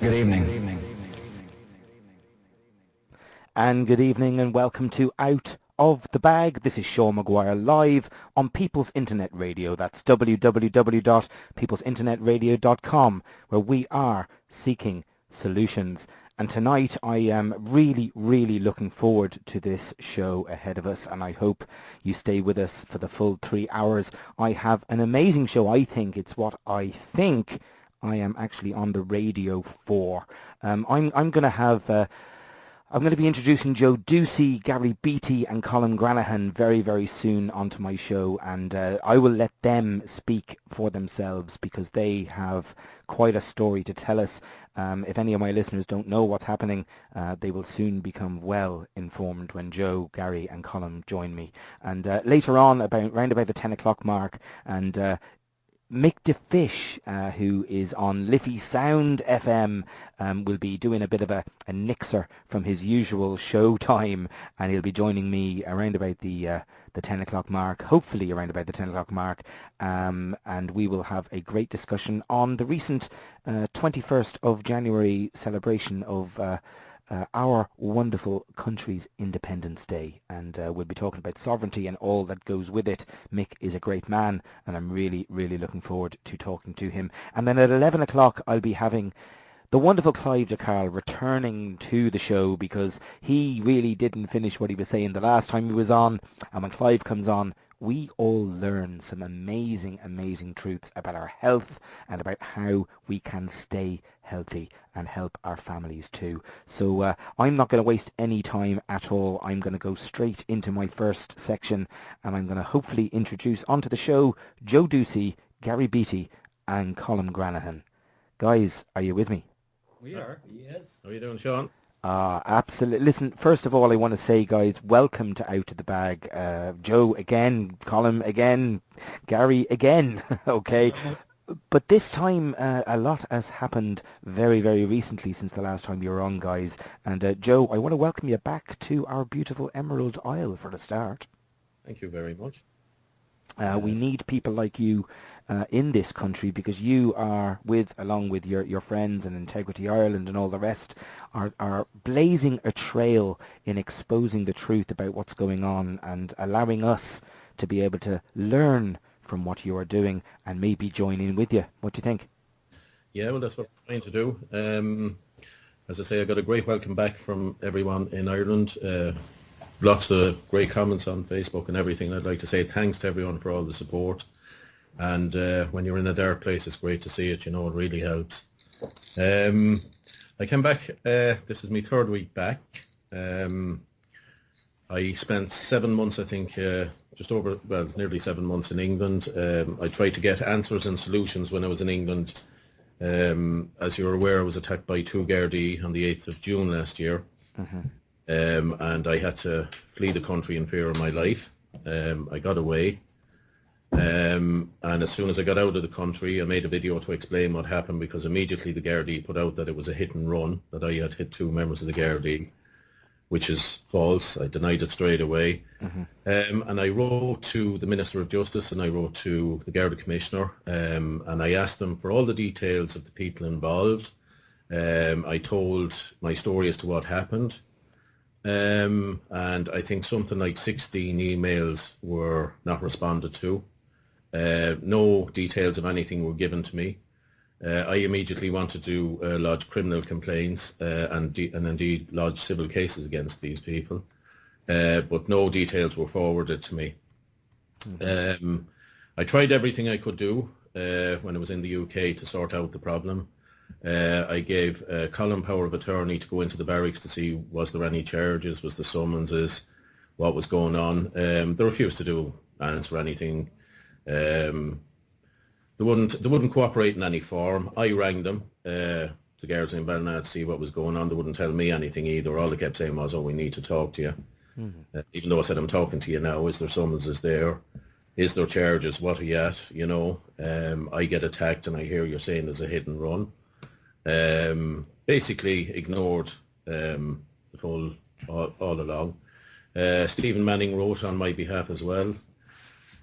Good evening. And good evening and welcome to Out of the Bag. This is Sean McGuire live on People's Internet Radio. That's www.peoplesinternetradio.com, where we are seeking solutions. And tonight I am really looking forward to this show ahead of us, and I hope you stay with us for the full 3 hours. I have an amazing show. I think it's what I think I am actually on the radio for. I'm going to have... I'm going to be introducing Joe Ducey, Gary Beattie and Colin Granahan very soon onto my show, and I will let them speak for themselves because they have quite a story to tell us. If any of my listeners don't know what's happening, they will soon become well informed when Joe, Gary and Colin join me. And later on, round about the 10 o'clock mark, and Mick DeFish, who is on Liffey Sound FM, will be doing a bit of a nixer from his usual show time, and he'll be joining me around about the 10 o'clock mark, hopefully around about the 10 o'clock mark, and we will have a great discussion on the recent 21st of January celebration of our wonderful country's Independence Day, and we'll be talking about sovereignty and all that goes with it. Mick is a great man, and I'm really looking forward to talking to him. And then at 11 o'clock I'll be having the wonderful Clive DeCarl returning to the show, because he really didn't finish what he was saying the last time he was on, and when Clive comes on, we all learn some amazing truths about our health and about how we can stay healthy and help our families too. So I'm not going to waste any time at all. I'm going to go straight into my first section, and I'm going to hopefully introduce onto the show Joe Ducey, Gary Beattie and Colin Granahan. Guys, are you with me? We are, yes. How are you doing, Sean? Absolutely. Listen, first of all, I want to say, guys, welcome to Out of the Bag. Joe again, Colin again, Gary again. Okay. But this time, a lot has happened very recently since the last time you were on, guys. And Joe, I want to welcome you back to our beautiful Emerald Isle for the start. Thank you very much. We need people like you in this country, because you are, along with your friends and Integrity Ireland and all the rest, are blazing a trail in exposing the truth about what's going on and allowing us to be able to learn from what you are doing and maybe join in with you. What do you think? Yeah, well, that's what we're trying to do. As I say, I got a great welcome back from everyone in Ireland. Lots of great comments on Facebook and everything. I'd like to say thanks to everyone for all the support. And when you're in a dark place, it's great to see it. You know, it really helps. I came back. This is my third week back. I spent 7 months, I think, nearly 7 months in England. I tried to get answers and solutions when I was in England. As you're aware, I was attacked by two Gardai on the 8th of June last year. Mm-hmm. And I had to flee the country in fear of my life. I got away. And as soon as I got out of the country, I made a video to explain what happened, because immediately the Gardaí put out that it was a hit and run, that I had hit two members of the Gardaí, which is false. I denied it straight away. Mm-hmm. And I wrote to the Minister of Justice, and I wrote to the Garda Commissioner, and I asked them for all the details of the people involved. I told my story as to what happened. And I think something like 16 emails were not responded to. No details of anything were given to me. I immediately wanted to lodge criminal complaints and indeed lodge civil cases against these people, but no details were forwarded to me. Mm-hmm. I tried everything I could do when I was in the UK to sort out the problem. I gave Colin power of attorney to go into the barracks to see was there any charges, was the summonses, what was going on. They refused to answer anything. They wouldn't cooperate in any form. I rang them, the guards in Ballina, to see what was going on. They wouldn't tell me anything either. All they kept saying was, "Oh, we need to talk to you." Mm-hmm. Even though I said, "I'm talking to you now. Is there summonses there? Is there charges? What are you at?" You know, I get attacked and I hear you're saying there's a hit and run. Basically ignored the full all along. Stephen Manning wrote on my behalf as well.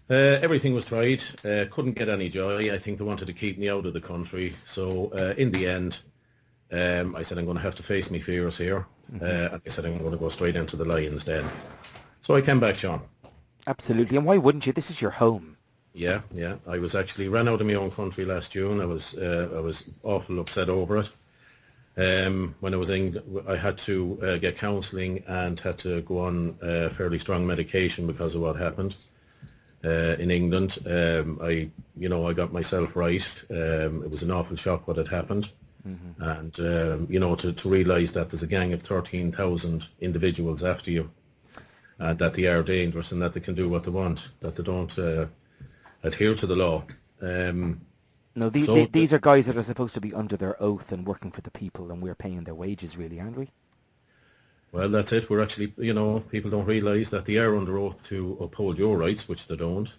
Everything was tried. Couldn't get any joy. I think they wanted to keep me out of the country. So in the end, I said, I'm going to have to face my fears here. And I said, I'm going to go straight into the lion's den. So I came back, Sean. Absolutely. And why wouldn't you? This is your home. Yeah, yeah. I was actually ran out of my own country last June. I was awful upset over it. When I was in, I had to get counselling and had to go on fairly strong medication because of what happened in England. I got myself right. It was an awful shock what had happened. And, to realise that there's a gang of 13,000 individuals after you, that they are dangerous and that they can do what they want, that they don't adhere to the law. No, these are guys that are supposed to be under their oath and working for the people, and we're paying their wages, really, aren't we? Well, that's it. We're actually, people don't realise that they are under oath to uphold your rights, which they don't.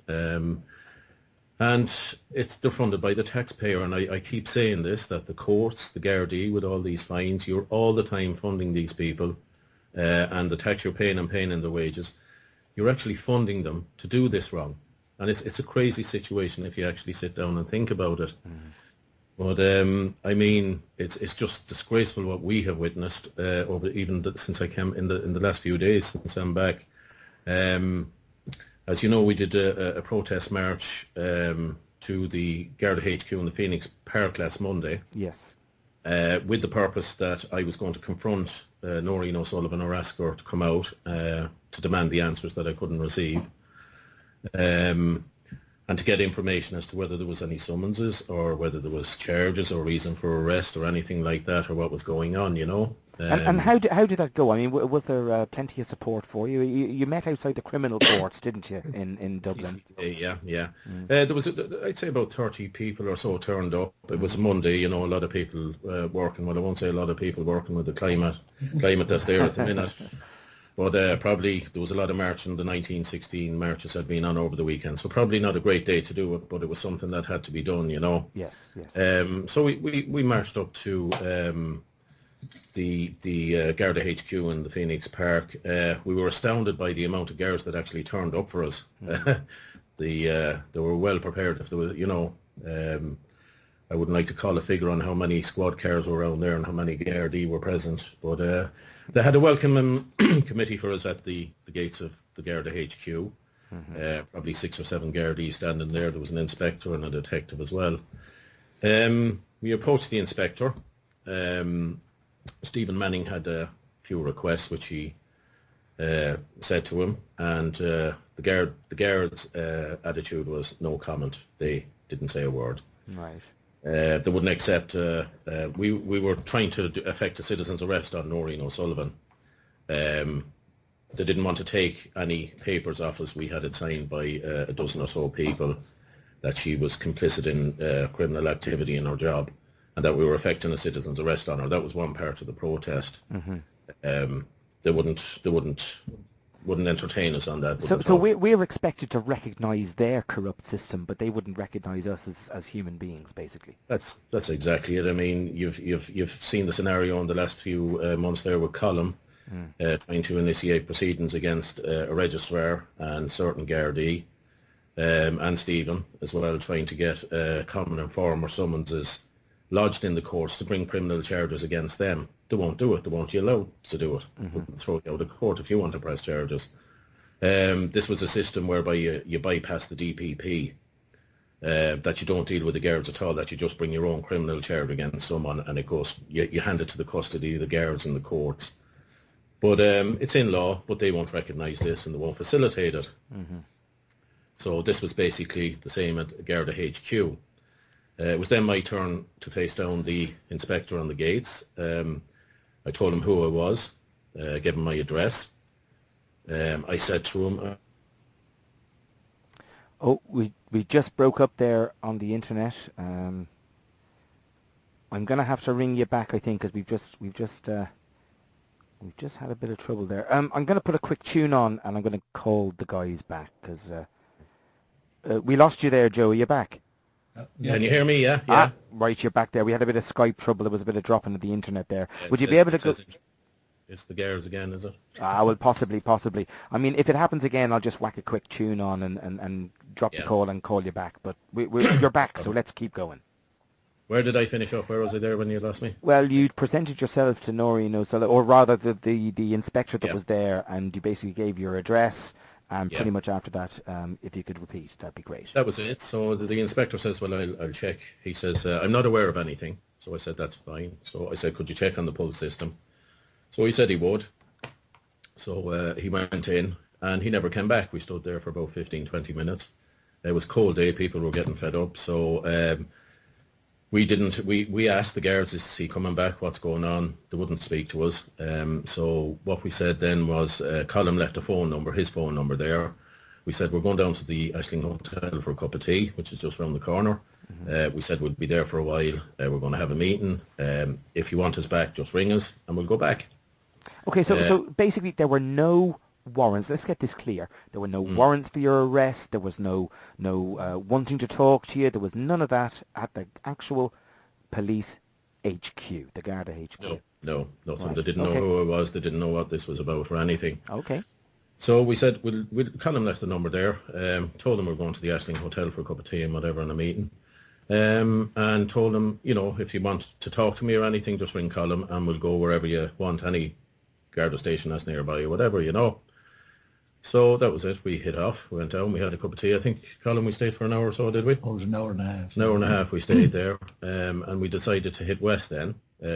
And they're funded by the taxpayer, and I keep saying this, that the courts, the Gardai, with all these fines, you're all the time funding these people, and the tax you're paying and paying in the wages, you're actually funding them to do this wrong. And it's a crazy situation if you actually sit down and think about it. But it's just disgraceful what we have witnessed since I came in the last few days since I'm back. As you know, we did a protest march to the Gardai HQ in the Phoenix Park last Monday. Yes. With the purpose that I was going to confront Noreen O'Sullivan or ask her to come out to demand the answers that I couldn't receive. And to get information as to whether there was any summonses or whether there was charges or reason for arrest or anything like that, or what was going on, And how did that go? I mean, was there plenty of support for you? You met outside the criminal courts, didn't you, in Dublin? Yeah. There was, I'd say, about 30 people or so turned up. It was Monday, a lot of people working. Well, I won't say a lot of people working with the climate that's there at the minute. But probably there was a lot of marching. The 1916 marches had been on over the weekend, so probably not a great day to do it, but it was something that had to be done, Yes. So we marched up to the Gardai HQ in the Phoenix Park. We were astounded by the amount of guards that actually turned up for us. They were well prepared. If there was, I wouldn't like to call a figure on how many squad cars were around there and how many Gardai were present, but they had a welcome committee for us at the gates of the Gardai HQ. Probably 6 or 7 Gardai standing there. There was an inspector and a detective as well. We approached the inspector. Stephen Manning had a few requests which he said to him, and the guards' attitude was no comment. They didn't say a word. Right. They wouldn't accept. We were trying to effect a citizen's arrest on Noreen O'Sullivan. They didn't want to take any papers off us. We had it signed by a dozen or so people that she was complicit in criminal activity in her job, and that we were effecting a citizen's arrest on her. That was one part of the protest. They wouldn't entertain us on that. So we're expected to recognise their corrupt system, but they wouldn't recognise us as human beings, basically. That's exactly it. I mean, you've seen the scenario in the last few months there with Colum trying to initiate proceedings against a registrar and certain Gardai, and Stephen as well, trying to get common informer summonses lodged in the courts to bring criminal charges against them. They won't do it. They won't be allowed to do it. They'll throw you out of court if you want to press charges. This was a system whereby you bypass the DPP, that you don't deal with the guards at all, that you just bring your own criminal charge against someone, and it goes. You hand it to the custody of the guards in the courts. But it's in law, but they won't recognise this and they won't facilitate it. So this was basically the same at Gardai HQ. It was then my turn to face down the inspector on the gates. I told him who I was, gave him my address. I said to him... we just broke up there on the internet. I'm going to have to ring you back, I think, because we've just had a bit of trouble there. I'm going to put a quick tune on, and I'm going to call the guys back, because we lost you there, Joe. Are you back? Can you hear me? Yeah. Right, you're back there. We had a bit of Skype trouble. There was a bit of dropping of the internet there. Would you be able to go... It's the guards again, is it? Well, possibly. I mean, if it happens again, I'll just whack a quick tune on and drop the call and call you back. But you're back, so let's keep going. Where did I finish up? Where was I there when you lost me? Well, you presented yourself to Noreen O'Sullivan, or rather the inspector that Yeah, was there, and you basically gave your address, and yeah. pretty much after that, if you could repeat, that'd be great. That was it. So the inspector says, well, I'll check. He says, I'm not aware of anything. So I said, that's fine. So I said, could you check on the pulse system? So he said he would. So he went in and he never came back. We stood there for about 15, 20 minutes. It was a cold day. People were getting fed up. So we asked the guards, is he coming back? What's going on? They wouldn't speak to us. So what we said then was, Colin left a phone number, his phone number there. We said, we're going down to the Ashling Hotel for a cup of tea, which is just around the corner. We said we'll be there for a while. We're going to have a meeting. If you want us back, just ring us and we'll go back. Okay, so basically there were no warrants. Let's get this clear. There were no warrants for your arrest. There was no wanting to talk to you. There was none of that at the actual police HQ, the Gardai HQ. No, nothing. Right. They didn't know who I was. They didn't know what this was about or anything. Okay. So we said, Colin left the number there, told them we're going to the Ashling Hotel for a cup of tea and whatever and a meeting, and told them, if you want to talk to me or anything, just ring Colin and we'll go wherever you want, any Garda station that's nearby or whatever, So that was it. We hit off, we went down, we had a cup of tea. I think, Colin, we stayed for an hour or so, did we? Oh, it was an hour and a half. An hour and a half we stayed there, and we decided to hit west then.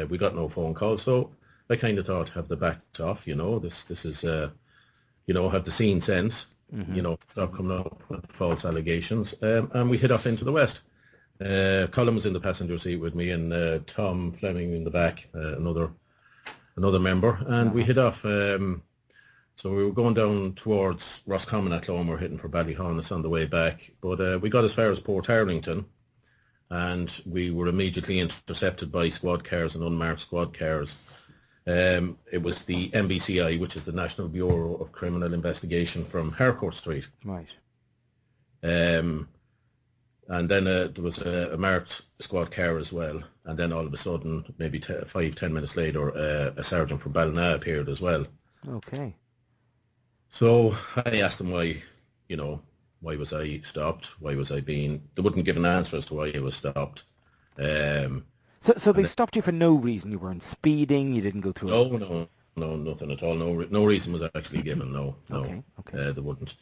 We got no phone call, so I kind of thought, have the backed off, this is... have the scene sense, stop coming up with false allegations. And we hit off into the west. Colin was in the passenger seat with me and Tom Fleming in the back, another member. And we hit off. So we were going down towards Roscommon at Clone, we're hitting for Ballyhonus on the way back. But we got as far as Port Arlington and we were immediately intercepted by squad cars and unmarked squad cars. It was the NBCI, which is the National Bureau of Criminal Investigation from Harcourt Street. Right. And then there was a marked squad car as well. And then all of a sudden, maybe 5-10 minutes later, a sergeant from Ballina appeared as well. Okay. So I asked them why was I stopped? Why was I being... They wouldn't give an answer as to why I was stopped. So they stopped you for no reason? You weren't speeding? You didn't go through... No, nothing at all. No reason was actually given, no. Okay. They wouldn't.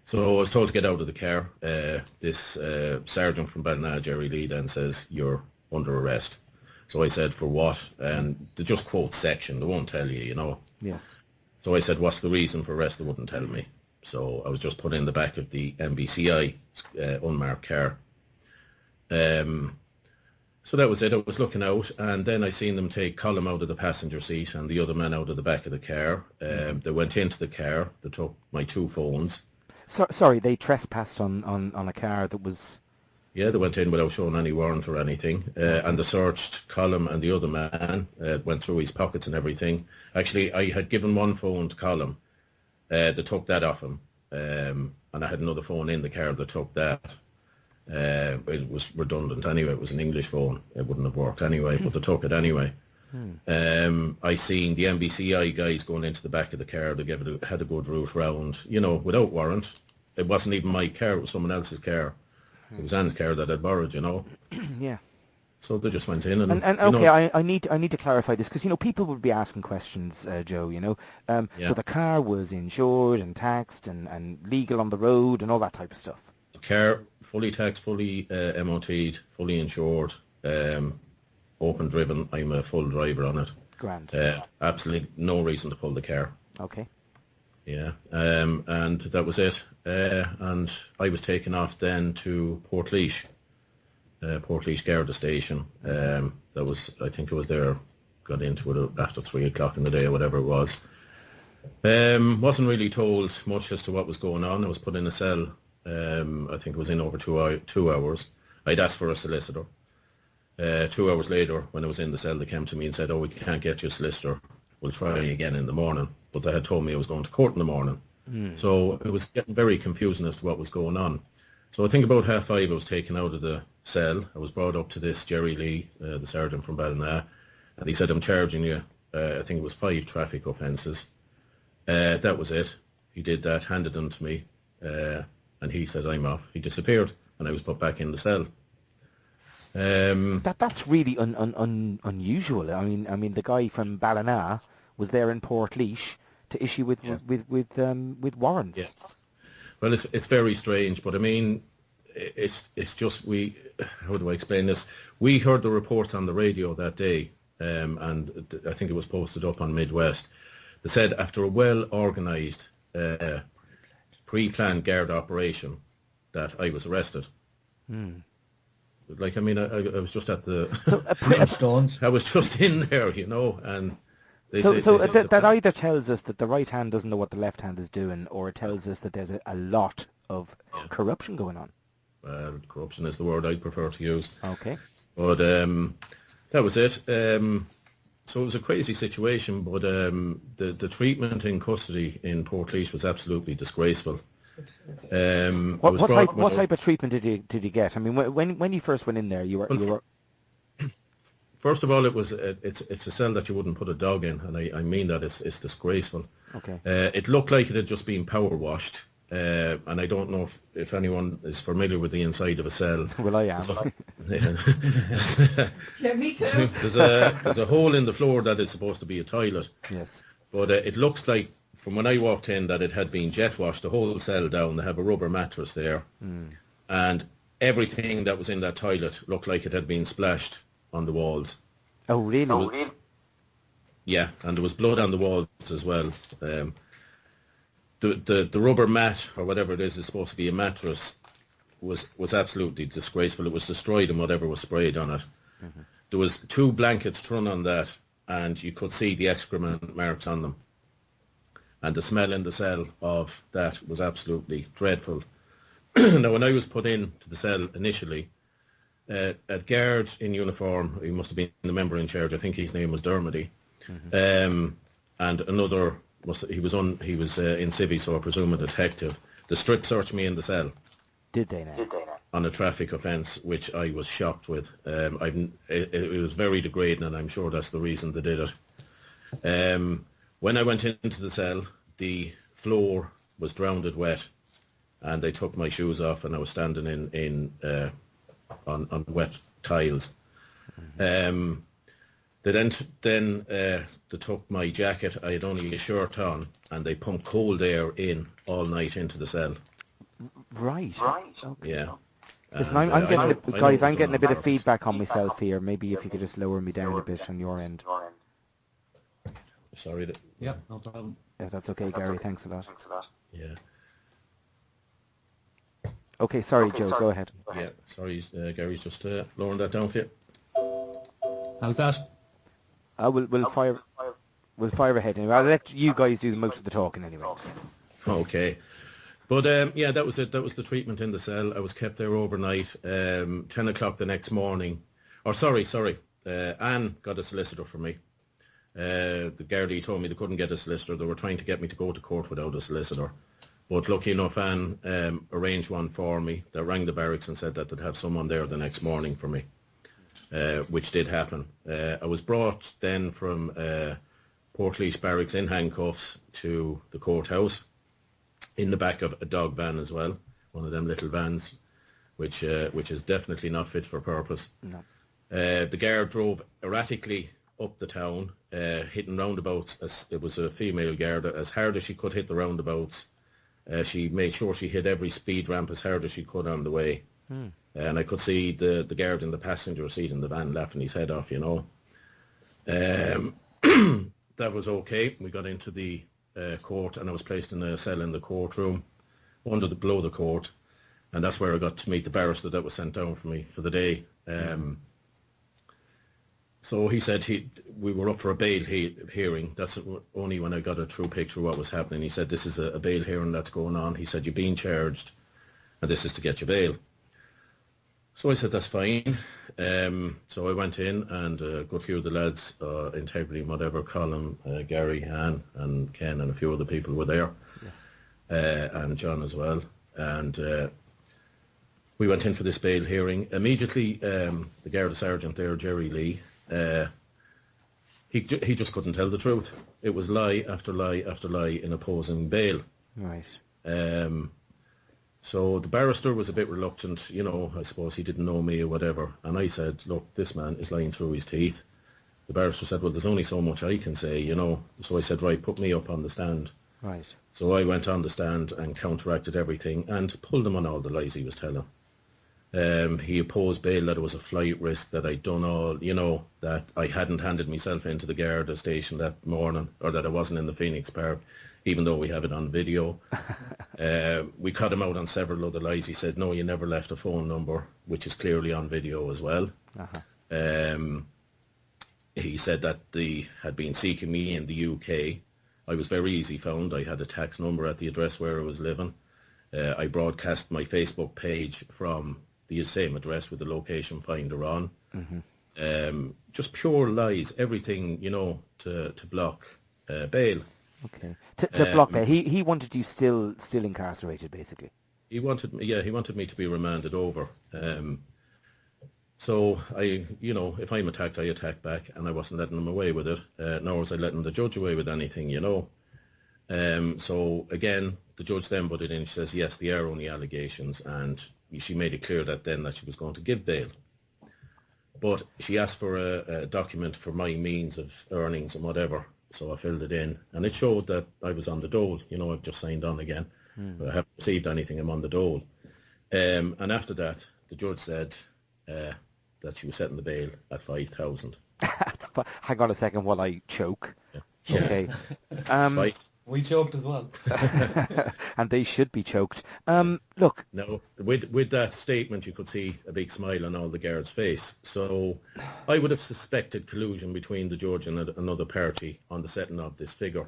So I was told to get out of the car. This sergeant from Ballina, Jerry Lee, then says, you're under arrest. So I said, for what? And they just quote section. They won't tell you, Yes. So I said, what's the reason for arrest? They wouldn't tell me. So I was just put in the back of the NBCI unmarked car. So that was it. I was looking out, and then I seen them take Colin out of the passenger seat and the other man out of the back of the car. They went into the car. They took my 2 phones. Sorry, they trespassed on a car that was... Yeah, they went in without showing any warrant or anything, and they searched Colin and the other man, went through his pockets and everything. Actually, I had given 1 phone to Colin. They took that off him, and I had another phone in the car that took that. It was redundant anyway. It was an English phone. It wouldn't have worked anyway, but they took it anyway. I seen the NBCI guys going into the back of the car. They had a good route round, without warrant. It wasn't even my car. It was someone else's car. It was Anne's car that I'd borrowed, Yeah. So they just went in and okay, I need to clarify this because people would be asking questions, Joe. Yeah. So the car was insured and taxed and legal on the road and all that type of stuff. The car fully taxed, fully MOT'd, fully insured, open driven. I'm a full driver on it. Grand. Absolutely no reason to pull the car. Okay. Yeah, and that was it. And I was taken off then to Portlaoise Garda Station. That was, I think it was there, got into it after 3 o'clock in the day or whatever it was. Wasn't really told much as to what was going on. I was put in a cell. I think it was in over 2 hours. I'd asked for a solicitor. 2 hours later, when I was in the cell, they came to me and said, we can't get you a solicitor. We'll try again in the morning. But they had told me I was going to court in the morning. So it was getting very confusing as to what was going on. So I think about 5:30 I was taken out of the cell. I was brought up to this Jerry Lee, the sergeant from Ballina, and he said, I'm charging you, I think it was 5 traffic offences. That was it. He did that, handed them to me, and he said, I'm off. He disappeared, and I was put back in the cell. That's really unusual. I mean, the guy from Ballina was there in Portlaoise to issue with warrants. Yeah. Well, it's very strange, but I mean, it's just how do I explain this? We heard the reports on the radio that day, and I think it was posted up on Midwest. They said after a well-organised, pre-planned guard operation that I was arrested. Like, I mean, I was just at the... I was just in there, you know, and... That either tells us that the right hand doesn't know what the left hand is doing, or it tells us that there's a lot of corruption going on. Well, corruption is the word I'd prefer to use. Okay. But that was it. So it was a crazy situation, but the treatment in custody in Portlaoise was absolutely disgraceful. What type of treatment did you get? I mean, when you first went in there, you were. First of all, it's a cell that you wouldn't put a dog in, and I mean that it's disgraceful. Okay. It looked like it had just been power washed, and I don't know if anyone is familiar with the inside of a cell. Well, I am. Yeah, me too. There's a hole in the floor that is supposed to be a toilet. Yes. But it looks like, from when I walked in, that it had been jet washed, the whole cell down. They have a rubber mattress there. And everything that was in that toilet looked like it had been splashed on the walls. Oh, really? Yeah, and there was blood on the walls as well. The rubber mat, or whatever it is supposed to be a mattress, was absolutely disgraceful. It was destroyed and whatever was sprayed on it. There was 2 blankets thrown on that, and you could see the excrement marks on them. And the smell in the cell of that was absolutely dreadful. Now, when I was put into the cell initially, a guard in uniform, he must have been the member in charge, I think his name was Dermody, and another, he was in civvy, so I presume a detective. They strip searched me in the cell. Did they now? On a traffic offence, which I was shocked with. It was very degrading, and I'm sure that's the reason they did it. When I went into the cell, the floor was drowned wet, and they took my shoes off, and I was standing on wet tiles. They then they took my jacket. I had only a shirt on, and they pumped cold air in all night into the cell. Right. Okay. Yeah. Listen, I'm getting a bit of feedback on myself here. Maybe if you could just lower me down a bit on your end. Sorry. Yeah, no problem. Yeah, that's okay, Gary. Thanks a lot. Yeah. Okay, sorry, Joe. Go ahead. Yeah, sorry, Gary's just lowering that down for you. How's that? We'll fire ahead. Anyway. I'll let you guys do most of the talking anyway. Okay. But yeah, that was it. That was the treatment in the cell. I was kept there overnight. 10 o'clock the next morning. Sorry. Anne got a solicitor for me. The Gardai told me they couldn't get a solicitor. They were trying to get me to go to court without a solicitor. But lucky enough, Anne arranged one for me. They rang the barracks and said that they'd have someone there the next morning for me, which did happen. I was brought then from Portlaoise Barracks in handcuffs to the courthouse, in the back of a dog van as well, one of them little vans, which is definitely not fit for purpose. No. The guard drove erratically up the town, hitting roundabouts. It was a female guard, as hard as she could hit the roundabouts. She made sure she hit every speed ramp as hard as she could on the way. And I could see the guard in the passenger seat in the van laughing his head off, you know. That was okay. We got into the court, and I was placed in a cell in the courtroom below the court, and that's where I got to meet the barrister that was sent down for me for the day. So he said we were up for a bail hearing. That's only when I got a true picture of what was happening. He said, this is a bail hearing that's going on. He said, you've been charged, and this is to get your bail. So I said, that's fine. So I went in, and a good few of the lads, Integrity, whatever, Colin, Gary, Anne, and Ken, and a few other people were there, and John as well. And we went in for this bail hearing. Immediately, the Garda Sergeant there, Jerry Lee, he just couldn't tell the truth. It was lie after lie after lie in opposing bail. Right. So the barrister was a bit reluctant, I suppose he didn't know me or whatever. And I said, look, this man is lying through his teeth. The barrister said, well, there's only so much I can say, So I said, right, put me up on the stand. Right. So I went on the stand and counteracted everything and pulled him on all the lies he was telling. He opposed bail, that it was a flight risk, that I'd done all, that I hadn't handed myself into the Gardai station that morning, or that I wasn't in the Phoenix Park, even though we have it on video. We cut him out on several other lies. He said, no, you never left a phone number, which is clearly on video as well. He said that they had been seeking me in the UK. I was very easy found. I had a tax number at the address where I was living. I broadcast my Facebook page from the same address with the location finder on. Just pure lies, everything, to block bail. Okay. To block bail. He wanted you still incarcerated, basically. He wanted me to be remanded over. So if I'm attacked, I attack back, and I wasn't letting him away with it, nor was I letting the judge away with anything, So again, the judge then put it in. She says, yes, they are only allegations, and she made it clear that she was going to give bail. But she asked for a document for my means of earnings and whatever, so I filled it in, and it showed that I was on the dole. I've just signed on again. I haven't received anything. I'm on the dole. And after that, the judge said that she was setting the bail at 5,000. Hang on a second while I choke. Yeah. Okay. We choked as well. And they should be choked. Look. No, with that statement, you could see a big smile on all the guards' face. So I would have suspected collusion between the judge and another party on the setting of this figure.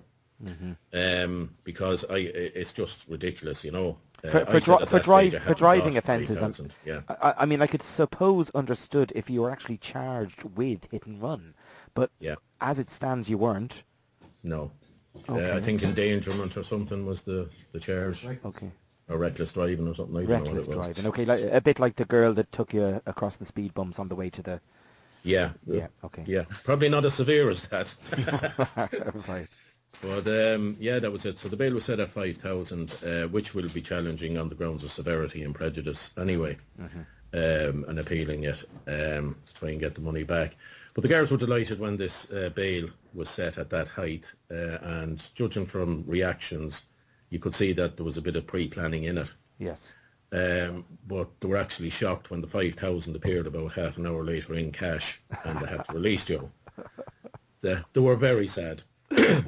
Because it's just ridiculous, For driving offences. Yeah. I mean, I could suppose understood if you were actually charged with hit and run, but as it stands, you weren't. No. Okay. I think endangerment or something was the charge. Right. Okay. Or reckless driving or something. I don't know what Reckless it was. driving. Okay, a bit like the girl that took you across the speed bumps on the way to the... Yeah. Yeah, okay. Yeah. Probably not as severe as that. Right. But that was it. So the bail was set at 5,000, which will be challenging on the grounds of severity and prejudice anyway, and appealing it to try and get the money back. But the guards were delighted when this bail was set at that height, and judging from reactions, you could see that there was a bit of pre-planning in it. Yes. But they were actually shocked when the 5,000 appeared about half an hour later in cash, and they had to release Joe. They were very sad.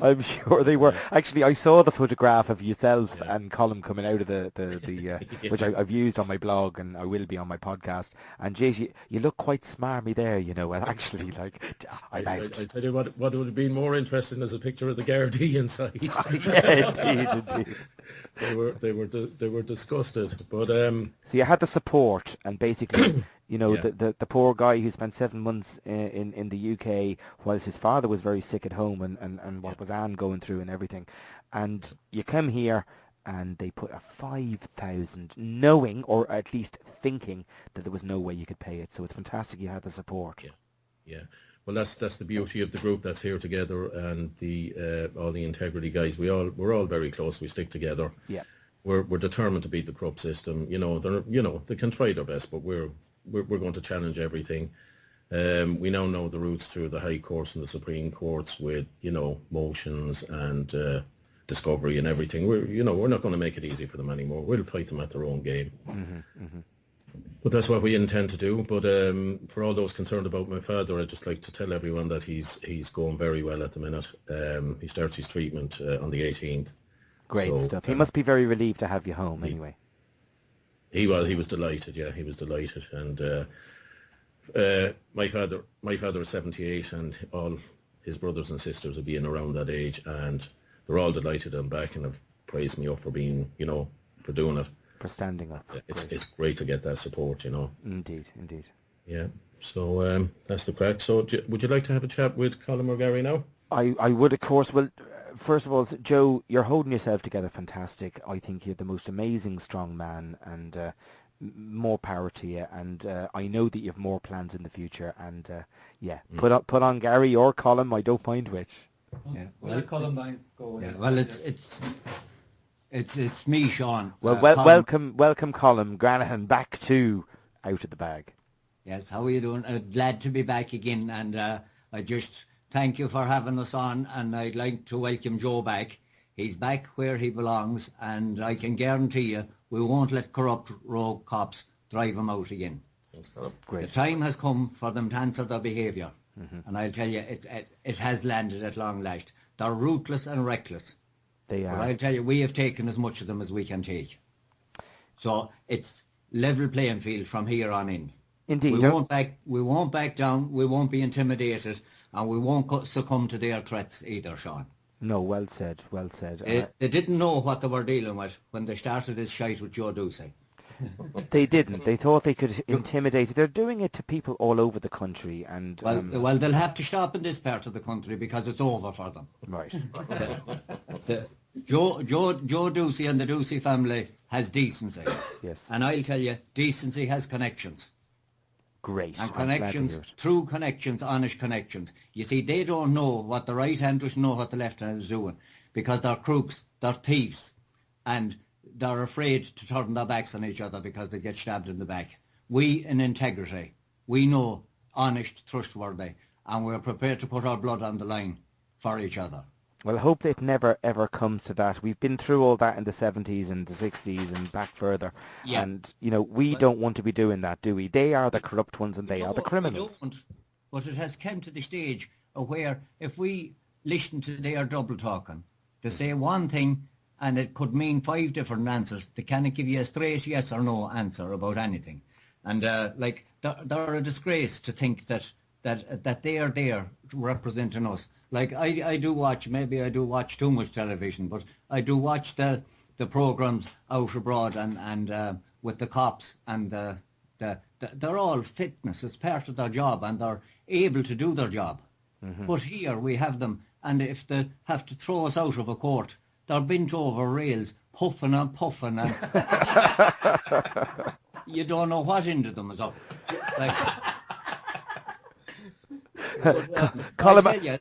I'm sure they were. Actually, I saw the photograph of yourself and Colin coming out of the which I've used on my blog and I will be on my podcast. And Jay, you look quite smarmy there, and actually, I'm out. I tell you what would have been more interesting is a picture of the Gardai inside. Yeah, indeed. They were disgusted, but So you had the support, and basically, the poor guy who spent 7 months in the UK whilst his father was very sick at home, and what was Anne going through and everything, and you come here and they put a 5,000, knowing or at least thinking that there was no way you could pay it. So it's fantastic you had the support. Yeah. Well, that's the beauty of the group that's here together, and the all the integrity guys. We're all very close. We stick together. Yeah. We're determined to beat the corrupt system. They can try their best, but we're going to challenge everything. We now know the routes through the High Courts and the Supreme Courts with motions and discovery and everything. We're not going to make it easy for them anymore. We'll fight them at their own game. But that's what we intend to do. But for all those concerned about my father, I'd just like to tell everyone that he's going very well at the minute. He starts his treatment on the 18th. Great stuff. He must be very relieved to have you home anyway. He was delighted. Yeah, he was delighted. And my father is 78, and all his brothers and sisters are being around that age, and they're all delighted I'm back and have praised me up for being, for doing it. For standing up. It's great to get that support, Indeed. Yeah. So that's the crack. So would you like to have a chat with Colin or Gary now? I would, of course. Well, first of all, Joe, you're holding yourself together fantastic. I think you're the most amazing strong man, and more power to you. And I know that you have more plans in the future. And put on Gary or Colin. I don't mind which. Yeah. Well, Colin might go. Yeah. Well, It's me, Sean. Well, welcome, Colin Granahan, back to Out of the Bag. Yes, how are you doing? Glad to be back again, and I just thank you for having us on, and I'd like to welcome Joe back. He's back where he belongs, and I can guarantee you we won't let corrupt rogue cops drive him out again. Great. The time has come for them to answer their behaviour, and I'll tell you, it has landed at long last. They're ruthless and reckless. They are. But I'll tell you, we have taken as much of them as we can take. So it's level playing field from here on in. Indeed. We won't back down, we won't be intimidated, and we won't succumb to their threats either, Sean. No, well said, well said. They didn't know what they were dealing with when they started this shite with Joe Ducey. They didn't. They thought they could intimidate. They're doing it to people all over the country, and well, they'll have to stop in this part of the country because it's over for them. Right. Joe Ducey and the Ducey family has decency. Yes. And I'll tell you, decency has connections. Great. And connections, true connections, honest connections. You see, they don't know what the right hand doesn't know what the left hand is doing, because they're crooks, they're thieves, and they're afraid to turn their backs on each other because they get stabbed in the back. We, in integrity, we know honest, trustworthy, and we're prepared to put our blood on the line for each other. Well, I hope it never ever comes to that. We've been through all that in the 70s and the 60s and back further. Yeah. And, you know, we don't want to be doing that, do we? They are the corrupt ones and they are the criminals. We don't, but it has come to the stage where if we listen to their double talking, they say one thing and it could mean 5 different answers. They can't give you a straight yes or no answer about anything. And, they're a disgrace to think that they are there representing us. Like I do watch, maybe I do watch too much television, but I do watch the programs out abroad and with the cops, and they're all fitness. It's part of their job and they're able to do their job. But here we have them, and if they have to throw us out of a court, they're bent over rails, puffing and puffing, and you don't know what end of them is up. Like, Colin, I tell you,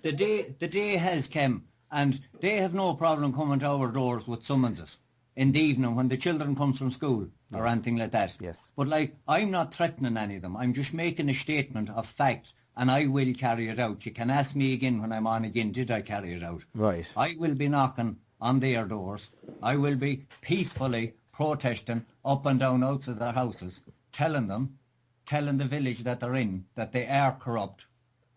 the day has come, and they have no problem coming to our doors with summonses in the evening when the children come from school or anything like that. Yes. But like, I'm not threatening any of them. I'm just making a statement of fact, and I will carry it out. You can ask me again when I'm on again, did I carry it out? Right. I will be knocking on their doors. I will be peacefully protesting up and down outside their houses, telling the village that they're in that they are corrupt,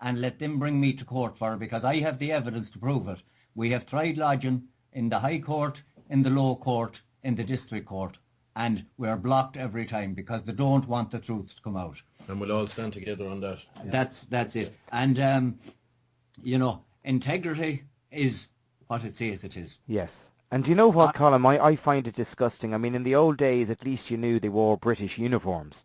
and let them bring me to court for it, because I have the evidence to prove it. We have tried lodging in the High Court, in the Low Court, in the District Court, and we're blocked every time because they don't want the truth to come out. And we'll all stand together on that. That's it. And, you know, integrity is what it says it is. Yes. And you know what, Colin, I find it disgusting. I mean, in the old days, at least you knew they wore British uniforms.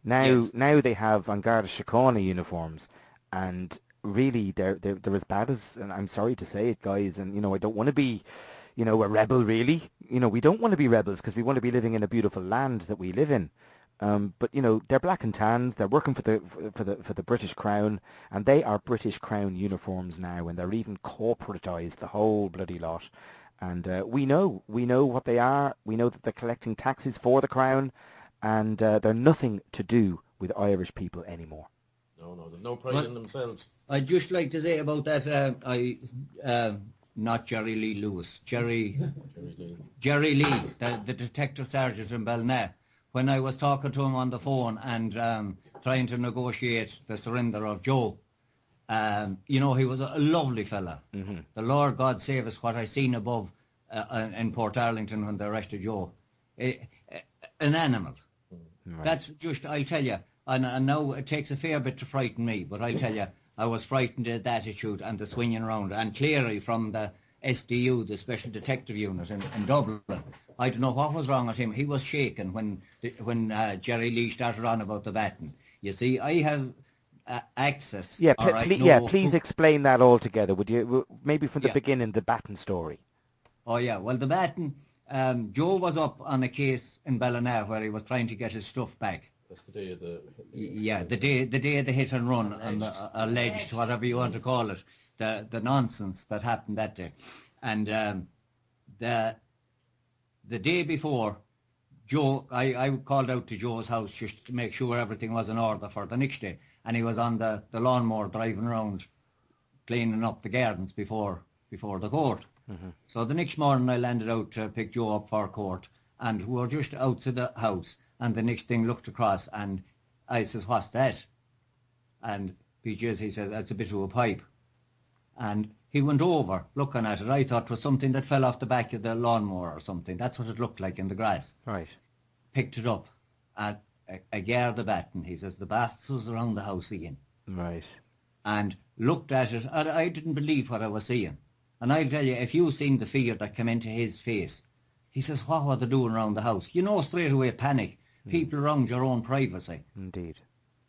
Now they have Garda Síochána uniforms, and really they're as bad as, and I'm sorry to say it, guys, and, you know, I don't want to be, you know, a rebel, really. You know, we don't want to be rebels because we want to be living in a beautiful land that we live in. But, you know, they're black and tans, they're working for the British Crown, and they are British Crown uniforms now, and they're even corporatised, the whole bloody lot. And we know what they are. We know that they're collecting taxes for the Crown, and they're nothing to do with Irish people anymore. No, there's no pride in themselves. I'd just like to say about that, not Jerry Lee Lewis, Jerry Lee, the detective sergeant in Balna. When I was talking to him on the phone and trying to negotiate the surrender of Joe, you know, he was a lovely fella. The Lord God save us, what I seen above in Portarlington when they arrested Joe. An animal. Right. That's just, I'll tell you, and now it takes a fair bit to frighten me, but I'll tell you, I was frightened at the attitude and the swinging around. And Cleary from the SDU, the Special Detective Unit in Dublin, I don't know what was wrong with him. He was shaken when Jerry Lee started on about the baton. You see, I have access. Yeah, please explain that all together, would you? Maybe from the beginning, the baton story. Oh yeah, well the baton, Joe was up on a case in Ballina where he was trying to get his stuff back. That's the day of the... Yeah, the day of the hit and run, and the alleged, whatever you want to call it, the nonsense that happened that day. And the day before, Joe, I called out to Joe's house just to make sure everything was in order for the next day, and he was on the lawnmower driving around cleaning up the gardens before the court. So the next morning I landed out to pick Joe up for court, and we were just outside the house, and the next thing looked across, and I says, "What's that?" And PJs, he says, "That's a bit of a pipe." And he went over looking at it. I thought it was something that fell off the back of the lawnmower or something. That's what it looked like in the grass. Right. Picked it up and I guard the baton. He says, "The bastards was around the house again." Right. And looked at it, and I didn't believe what I was seeing. And I tell you, if you seen the fear that came into his face, he says, "What were they doing around the house?" You know straight away panic. People around your own privacy. Indeed.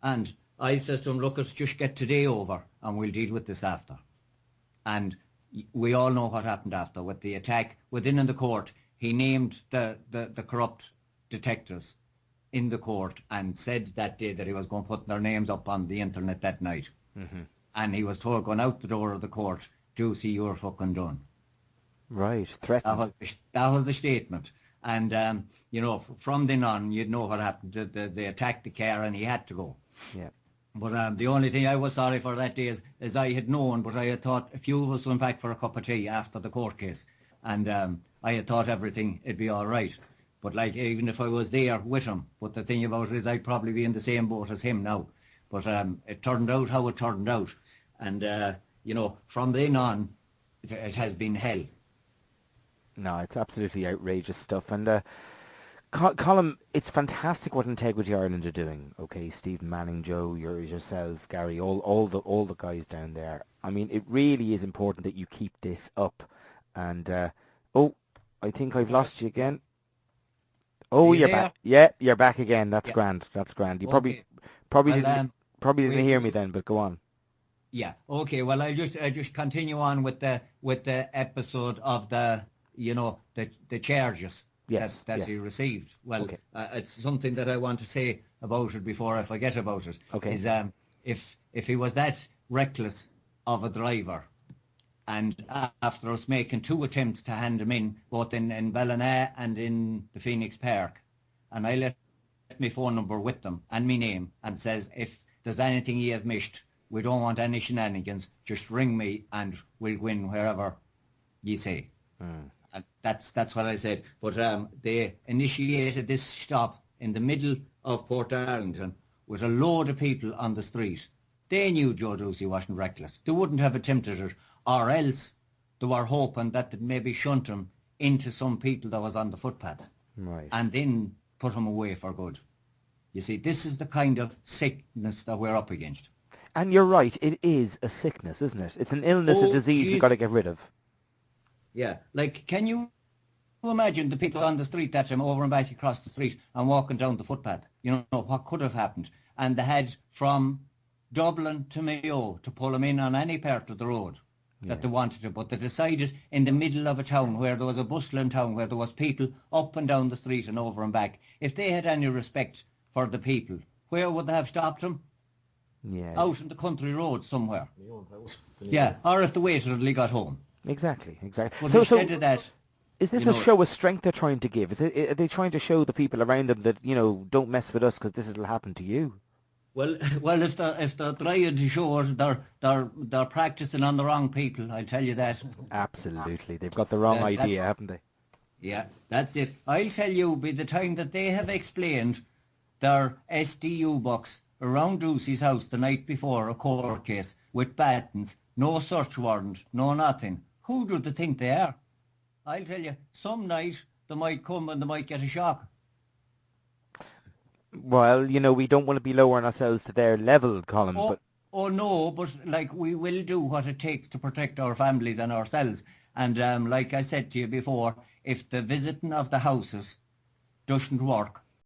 And I says to him, "Look, let's just get today over and we'll deal with this after." And we all know what happened after with the attack within the court. He named the corrupt detectives in the court and said that day that he was going to put their names up on the internet that night. And he was told going out the door of the court, "Juicy, you're fucking done." Right. Threatened. That was the statement. And, you know, from then on, you'd know what happened. They attacked the car and he had to go. Yeah. But the only thing I was sorry for that day is I had known, but I had thought a few of us went back for a cup of tea after the court case. And I had thought everything would be all right. But like, even if I was there with him, but the thing about it is I'd probably be in the same boat as him now. But it turned out how it turned out. And, you know, from then on, it has been hell. No, it's absolutely outrageous stuff. And Colin, it's fantastic what Integrity Ireland are doing. Okay, Stephen Manning, Joe, yourself, Gary, all the guys down there. I mean, it really is important that you keep this up. And oh, I think I've lost you again. Oh, you're back. Yeah, you're back again. That's grand. That's grand. You Okay. probably Well, didn't hear me then, but go on. Yeah. Okay. Well, I just continue on with the episode of the, you know, the charges Yes, that yes. he received. Well, Okay. it's something that I want to say about it before I forget about it. Okay. Is if he was that reckless of a driver, and after us making 2 attempts to hand him in, both in Ballina and in the Phoenix Park, and I left my phone number with them and my name, and says, if there's anything you have missed, we don't want any shenanigans, just ring me and we'll win wherever you say. And that's what I said. But they initiated this stop in the middle of Port Arlington with a load of people on the street. They knew Joe Ducey wasn't reckless. They wouldn't have attempted it, or else they were hoping that they'd maybe shunt him into some people that was on the footpath. Right. And then put him away for good. You see, this is the kind of sickness that we're up against. And you're right, it is a sickness, isn't it? It's an illness, a disease we've got to get rid of. Yeah, like, can you imagine the people on the street that time over and back across the street and walking down the footpath? You know, what could have happened? And they had from Dublin to Mayo to pull them in on any part of the road that they wanted to, but they decided in the middle of a town where there was a bustling town, where there was people up and down the street and over and back. If they had any respect for the people, where would they have stopped them? Yeah. Out in the country road somewhere. My own house. Yeah, or if they waited until he got home. Exactly. But So instead of that, is this you a know, show of strength they're trying to give? Are they trying to show the people around them that, you know, don't mess with us because this will happen to you? Well, if they're trying to show us, they're practicing on the wrong people. I'll tell you that. Absolutely. They've got the wrong idea, haven't they? Yeah, that's it. I'll tell you, by the time that they have explained their SDU box around Ducey's house the night before a court case with batons, no search warrant, no nothing, who do they think they are? I'll tell you, some night they might come and they might get a shock. Well, you know, we don't want to be lowering ourselves to their level, Colin, but... Oh no, but like, we will do what it takes to protect our families and ourselves. And like I said to you before, if the visiting of the houses doesn't work,